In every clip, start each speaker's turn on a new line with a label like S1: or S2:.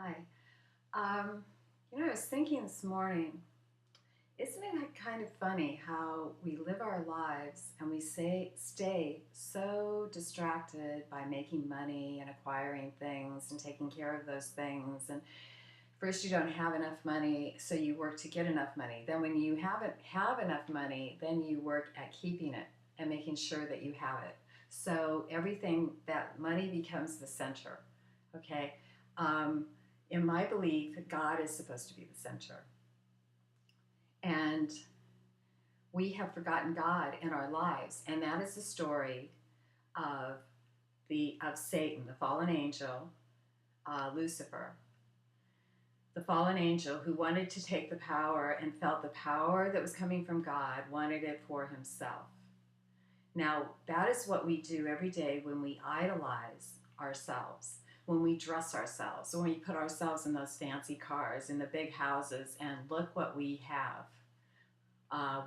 S1: Hi. I was thinking this morning, isn't it kind of funny how we live our lives and we stay so distracted by making money and acquiring things and taking care of those things. And first you don't have enough money, so you work to get enough money. Then when you haven't have enough money, then you work at keeping it and making sure that you have it. So everything, that money becomes the center. Okay. In my belief, God is supposed to be the center. And we have forgotten God in our lives. And that is the story of Satan, the fallen angel, Lucifer, the fallen angel who wanted to take the power and felt the power that was coming from God, wanted it for himself. Now, that is what we do every day when we idolize ourselves, when we dress ourselves, when we put ourselves in those fancy cars, in the big houses, and look what we have.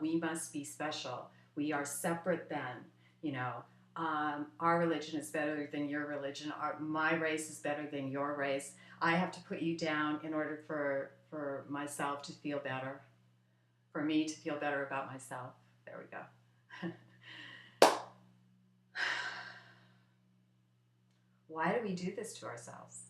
S1: We must be special. We are separate then, you know. Our religion is better than your religion. My race is better than your race. I have to put you down in order for myself to feel better, for me to feel better about myself. There we go. Why do we do this to ourselves?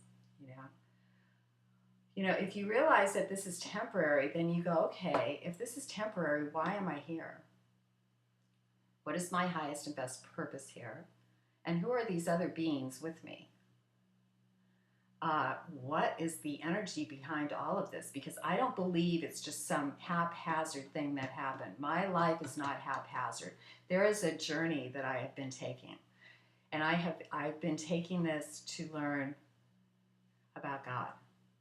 S1: If you realize that this is temporary, then you go, okay, if this is temporary, why am I here? What is my highest and best purpose here? And who are these other beings with me? What is the energy behind all of this? Because I don't believe it's just some haphazard thing that happened. My life is not haphazard. There is a journey that I have been taking. And I've been taking this to learn about God.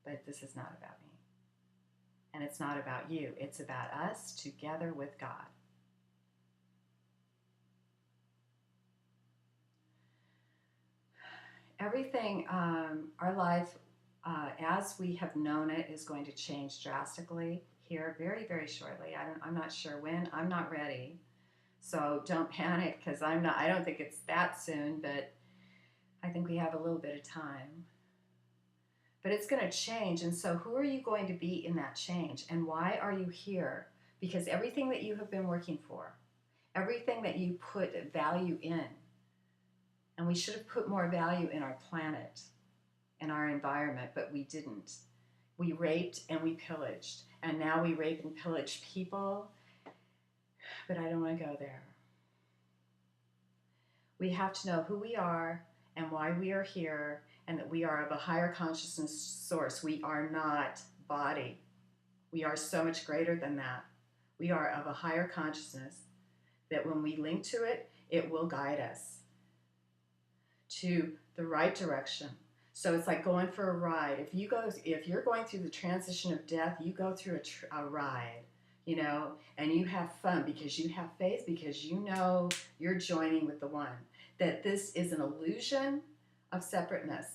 S1: But this is not about me. And it's not about you. It's about us together with God. Everything, our life, as we have known it, is going to change drastically here very, very shortly. I'm not sure when. I'm not ready. So don't panic, because I don't think it's that soon, but I think we have a little bit of time. But it's going to change, and so who are you going to be in that change, and why are you here? Because everything that you have been working for, everything that you put value in, and we should have put more value in our planet and our environment, but we didn't. We raped and we pillaged, and now we rape and pillage people, but I don't want to go there. We have to know who we are and why we are here, and that we are of a higher consciousness source. We are not body. We are so much greater than that. We are of a higher consciousness that when we link to it, it will guide us to the right direction. So it's like going for a ride. If you're going through the transition of death, you go through a ride, and you have fun because you have faith, because you know you're joining with the one. That this is an illusion of separateness,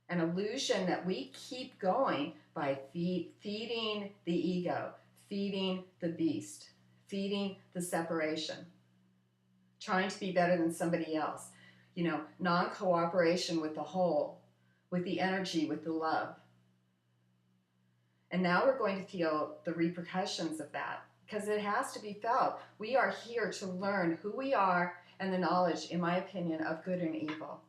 S1: an illusion that we keep going by feeding the ego, feeding the beast, feeding the separation, trying to be better than somebody else, non-cooperation with the whole, with the energy, with the love. And now we're going to feel the repercussions of that, because it has to be felt. We are here to learn who we are and the knowledge, in my opinion, of good and evil.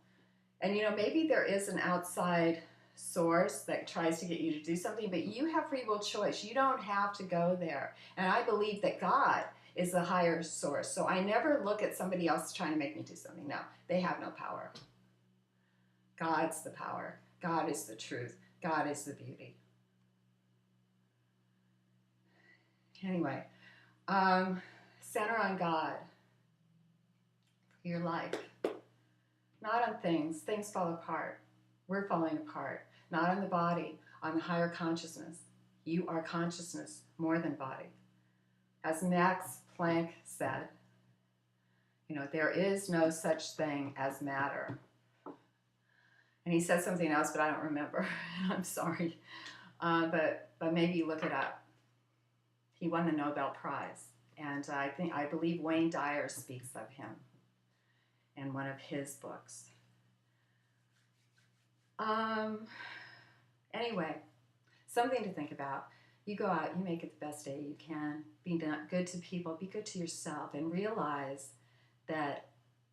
S1: And maybe there is an outside source that tries to get you to do something, but you have free will choice. You don't have to go there. And I believe that God is the higher source. So I never look at somebody else trying to make me do something. No, they have no power. God's the power. God is the truth. God is the beauty. Anyway, center on God for your life. Not on things. Things fall apart. We're falling apart. Not on the body, on the higher consciousness. You are consciousness more than body. As Max Planck said, there is no such thing as matter. And he said something else, but I don't remember. I'm sorry. But maybe look it up. He won the Nobel Prize. And I believe Wayne Dyer speaks of him in one of his books. Anyway, something to think about. You go out, you make it the best day you can. Be good to people, be good to yourself, and realize that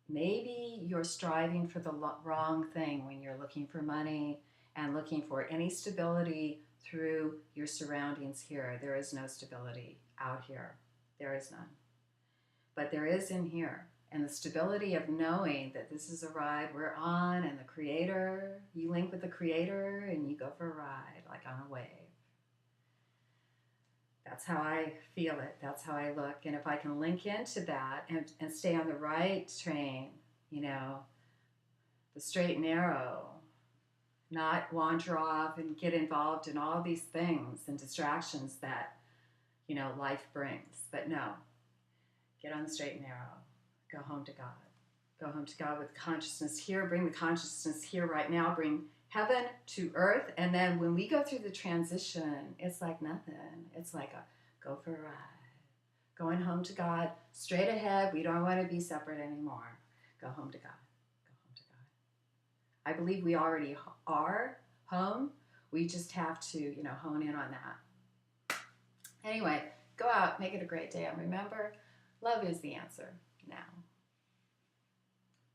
S1: maybe you're striving for the wrong thing when you're looking for money and looking for any stability through your surroundings here. There is no stability out here. There is none. But there is in here. And the stability of knowing that this is a ride we're on, and the Creator, you link with the Creator and you go for a ride like on a wave. That's how I feel it. That's how I look. And if I can link into that and stay on the right train, the straight and narrow, not wander off and get involved in all these things and distractions that, life brings. But no, get on the straight and narrow. Go home to God. Go home to God with consciousness here. Bring the consciousness here right now. Bring heaven to earth. And then when we go through the transition, it's like nothing. It's like go for a ride. Going home to God, straight ahead. We don't want to be separate anymore. Go home to God. Go home to God. I believe we already are home. We just have to, hone in on that. Anyway, go out, make it a great day. And remember, love is the answer now.